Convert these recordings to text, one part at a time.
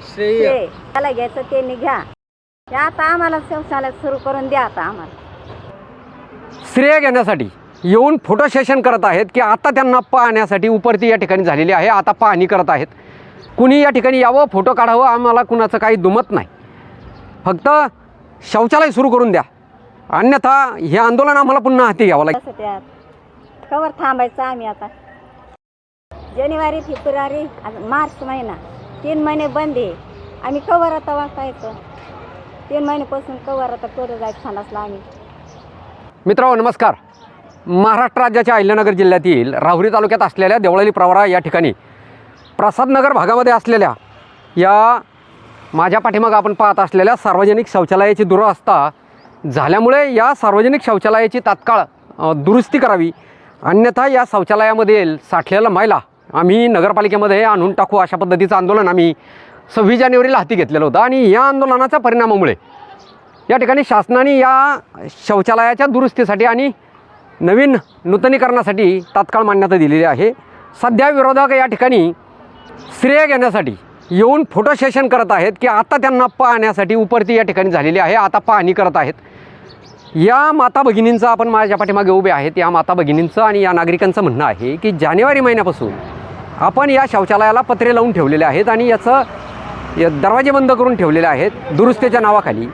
श्रेय त्याला घ्यायचं ते निघा. ते आता आम्हाला शौचालय सुरू करून द्या. आता आम्हाला श्रेय घेण्यासाठी येऊन फोटो सेशन करत आहेत की आता त्यांना पाहण्यासाठी उपरती या ठिकाणी झालेली आहे. आता पाहणी करत आहेत. कुणी या ठिकाणी यावं, फोटो काढावं, आम्हाला कुणाचं काही दुमत नाही. फक्त शौचालय सुरू करून द्या, अन्यथा हे आंदोलन आम्हाला पुन्हा हाती घ्यावं लागेल. कसं त्यात कवर थांबायचं आम्ही. आता जानेवारी, फेब्रुवारी, मार्च महिना 3 महिने बंद आहे. आम्ही कवर आता वाचायचं 3 महिन्यापासून कवर आता पुढे जायचं सांगितलं आम्ही. मित्रांनो नमस्कार. महाराष्ट्र राज्याच्या अहिल्यानगर जिल्ह्यातील राहुरी तालुक्यात असलेल्या देवळाली प्रवरा या ठिकाणी प्रसादनगर भागामध्ये असलेल्या या माझ्या पाठीमागं आपण पाहत असलेल्या सार्वजनिक शौचालयाची दुरवस्था झाल्यामुळे या सार्वजनिक शौचालयाची तात्काळ दुरुस्ती करावी, अन्यथा या शौचालयामधील साठलेला मैला आम्ही नगरपालिकेमध्ये आणून टाकू, अशा पद्धतीचं आंदोलन आम्ही 26 जानेवारीला हाती घेतलेलं होतं. आणि या आंदोलनाच्या परिणामामुळे या ठिकाणी शासनाने या शौचालयाच्या दुरुस्तीसाठी आणि नवीन नूतनीकरणासाठी तात्काळ मान्यता दिलेली आहे. सध्या विरोधक या ठिकाणी श्रेय घेण्यासाठी येऊन फोटो सेशन करत आहेत की आता त्यांना पाहण्यासाठी उपरती या ठिकाणी झालेली आहे. आता पाहणी करत आहेत. या माता भगिनींचं, आपण माझ्या पाठीमागे उभे आहेत, या माता भगिनींचं आणि या नागरिकांचं म्हणणं आहे की जानेवारी महिन्यापासून आपण या शौचालयाला पत्रे लावून ठेवलेले आहेत आणि याचं दरवाजे बंद करून ठेवलेले आहेत दुरुस्तीच्या नावाखाली.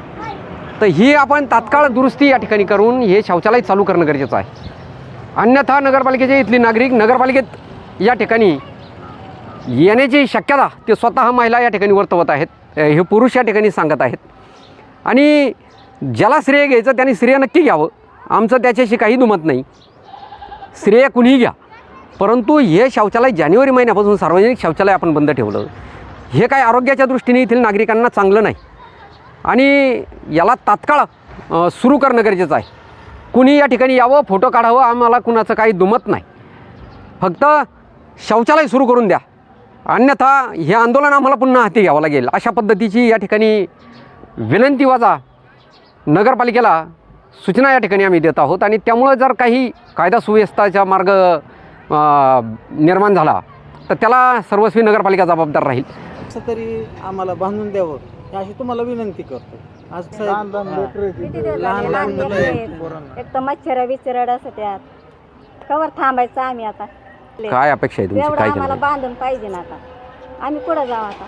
तर ही आपण तात्काळ दुरुस्ती या ठिकाणी करून हे शौचालय चालू करणं गरजेचं आहे. अन्यथा नगरपालिकेचे इथली नागरिक नगरपालिकेत या ठिकाणी येण्याची शक्यता ते स्वतः महिला या ठिकाणी वर्तवत आहेत. हे पुरुष या ठिकाणी सांगत आहेत. आणि ज्याला श्रेय घ्यायचं त्यांनी श्रेय नक्की घ्यावं, आमचं त्याच्याशी काही दुमत नाही. श्रेय कुणीही घ्या, परंतु हे शौचालय जानेवारी महिन्यापासून सार्वजनिक शौचालय आपण बंद ठेवलं, हे काय आरोग्याच्या दृष्टीने येथील नागरिकांना चांगलं नाही. आणि याला तात्काळ सुरू करणं गरजेचं आहे. कुणी या ठिकाणी यावं, फोटो काढावं, आम्हाला कुणाचं काही दुमत नाही. फक्त शौचालय सुरू करून द्या, अन्यथा हे आंदोलन आम्हाला पुन्हा हाती घ्यावं लागेल, अशा पद्धतीची या ठिकाणी विनंती वाजा नगरपालिकेला सूचना या ठिकाणी आम्ही देत आहोत. आणि त्यामुळं जर काही कायदा सुव्यवस्थेचा मार्ग निर्माण झाला तर त्याला सर्वस्वी नगरपालिका जबाबदार राहील. असं तरी आम्हाला बांधून द्यावं अशी तुम्हाला विनंती करतो. आज लहान लहान मुलं आहेत. एक तर मच्छर विचरड असं त्यात कवर थांबायचं आम्ही. आता काय अपेक्षा आहे तुमची? एवढं काय आम्हाला केलं? बांधून पाहिजे ना. आता आम्ही कुठं जाऊ आता.